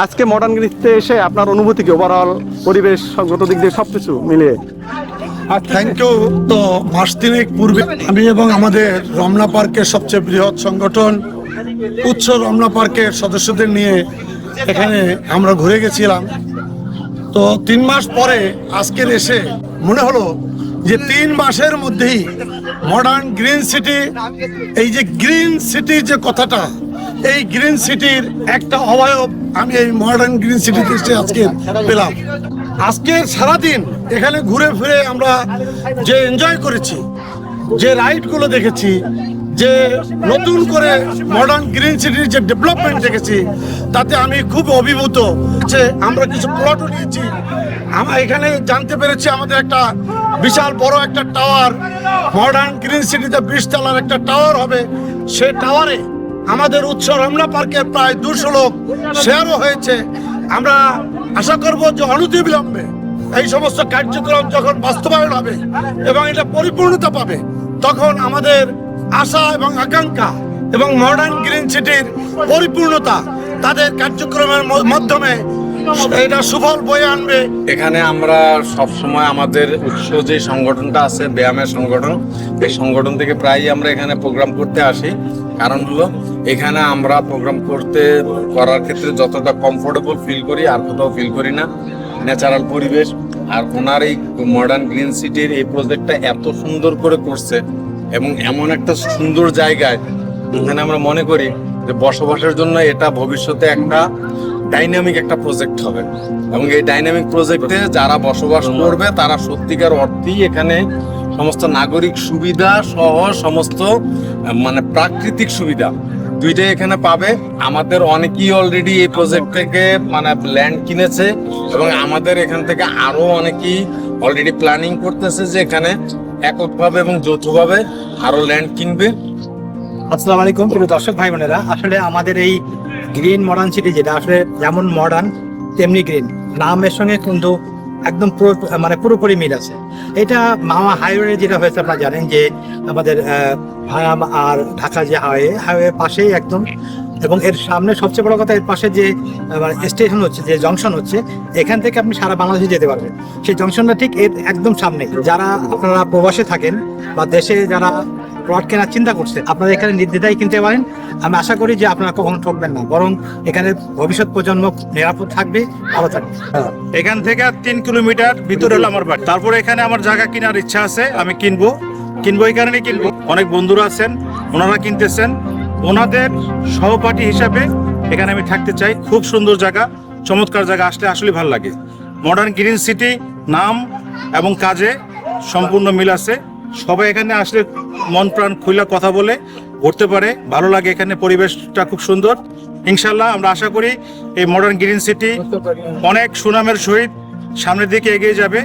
আজকে মডার্ন গ্রিনসিটিতে এসে আপনার অনুভূতি কি, ওভারঅল পরিবেশগত দিক দিয়ে সবকিছু মিলিয়ে? Thank you. তো মাস তিনেক পূর্বে আমি এবং আমাদের রমনা পার্কের সবচেয়ে বৃহৎ সংগঠন উচ্চ রমনা পার্কের সদস্যদের নিয়ে এখানে আমরা ঘুরে গেছিলাম। তো 3 মাস পরে আজকের এসে মনে হলো যে 3 মাসের মধ্যেই মডার্ন গ্রিন সিটি, এই যে গ্রিন সিটি যে কথাটা, এই গ্রিন সিটির একটা অবয়ব আমি এই মডার্ন গ্রিন সিটিতে এসে আজকে পেলাম। আজকে সারাদিন এখানে ঘুরে ফিরে আমরা যে এনজয় করেছি, যে রাইডগুলো দেখেছি, যে নতুন করে মডার্ন গ্রিন সিটির যে ডেভেলপমেন্ট দেখেছি, তাতে আমি খুব অভিভূত। যে আমরা কিছু প্লটও নিয়েছি, আমরা এখানে জানতে পেরেছি আমাদের একটা বিশাল বড় একটা টাওয়ার, মডার্ন গ্রিন সিটিতে 20 তলার একটা টাওয়ার হবে। সে টাওয়ারে আমাদের উচ্চ রমনা পার্কের প্রায় 200 লোক শেয়ারও হয়েছে। আমরা আশা করব যে অনতিবিলম্বে এই সমস্ত কার্যক্রম যখন বাস্তবায়ন হবে এবং এটা পরিপূর্ণতা পাবে, তখন আমাদের আশা এবং আকাঙ্ক্ষা এবং মডার্ন গ্রিন সিটির পরিপূর্ণতা তাদের কার্যক্রমের মাধ্যমে এটা সুফল বয়ে আনবে। এখানে আমরা সব সময় আমাদের উৎস যে সংগঠনটা আছে, ব্যায়ামের সংগঠন, এই সংগঠন থেকে প্রায়ই আমরা এখানে প্রোগ্রাম করতে আসি। কারণ হলো এখানে আমরা প্রোগ্রাম করার ক্ষেত্রে যতটা কমফোর্টেবল ফিল করি আর কোথাও ফিল করি না। ন্যাচারাল পরিবেশ, আর ওনার এই মডার্ন গ্রিন সিটির এই প্রজেক্টটা এত সুন্দর করে করছে এবং এমন একটা সুন্দর জায়গায় এখানে আমরা মনে করি যে বসবাসের জন্য এটা ভবিষ্যতে একটা ডাইনামিক একটা প্রজেক্ট হবে। এবং এই ডাইনামিক প্রজেক্টে যারা বসবাস করবে তারা সত্যিকার অর্থেই এখানে সমস্ত নাগরিক সুবিধা সহ সমস্ত মানে প্রাকৃতিক সুবিধা দুইটাই এখানে পাবে। আমাদের অনেকেই অলরেডি এই প্রজেক্ট থেকে মানে ল্যান্ড কিনেছে এবং আমাদের এখান থেকে আরো অনেকেই অলরেডি প্ল্যানিং করতেছে যে এখানে এককভাবে এবং যৌথভাবে আরো ল্যান্ড কিনবে। আসসালামু আলাইকুম প্রিয় দর্শক ভাই বোনেরা, আসলে আমাদের এই গ্রিন মডার্ন সিটি যেটা আসলে যেমন মডার্ন তেমনি গ্রিন, নামের সঙ্গে কিন্তু একদম পুরোপুরি মিল আছে। এটা মাওয়া হাইওয়ে যেটা হয়েছে আপনারা জানেন যে আমাদের ভাঙাম আর ঢাকা যে হাইওয়ে পাশেই একদম, এবং এর সামনে সবচেয়ে বড় কথা এর পাশে যে স্টেশন হচ্ছে, যে জংশন হচ্ছে, এখান থেকে আপনি সারা বাংলাদেশে যেতে পারবেন। সেই জংশনটা ঠিক এর একদম সামনে। যারা আপনারা প্রবাসে থাকেন বা দেশে যারা প্লট কেনার চিন্তা করছেন, আপনারা এখানে নির্দ্বিধায় কিনতে পারেন। আমি আশা করি যে আপনারা কখনো ঠকবেন না, বরং এখানে ভবিষ্যৎ প্রজন্ম নিরাপদ থাকবে, ভালো থাকবে। এখান থেকে 3 কিলোমিটার ভিতরে হলো আমার বাড়ি। তারপরে এখানে আমার জায়গা কেনার ইচ্ছা আছে, আমি কিনবো এই কারণে কিনবো। অনেক বন্ধুরা আছেন, ওনারা কিনতেছেন, ওনাদের সহপাঠী হিসাবে এখানে আমি থাকতে চাই। খুব সুন্দর জায়গা, চমৎকার জায়গা, আসলে আসলে ভালো লাগে। মডার্ন গ্রিন সিটি নাম এবং কাজে সম্পূর্ণ মিল আছে। সবাই এখানে আসলে মন প্রাণ খুলে কথা বলে ঘুরতে পারে, ভালো লাগে। এখানে পরিবেশটা খুব সুন্দর। ইনশাল্লাহ আমরা আশা করি এই মডার্ন গ্রিন সিটি অনেক সুনামের সহিত সামনের দিকে এগিয়ে যাবে।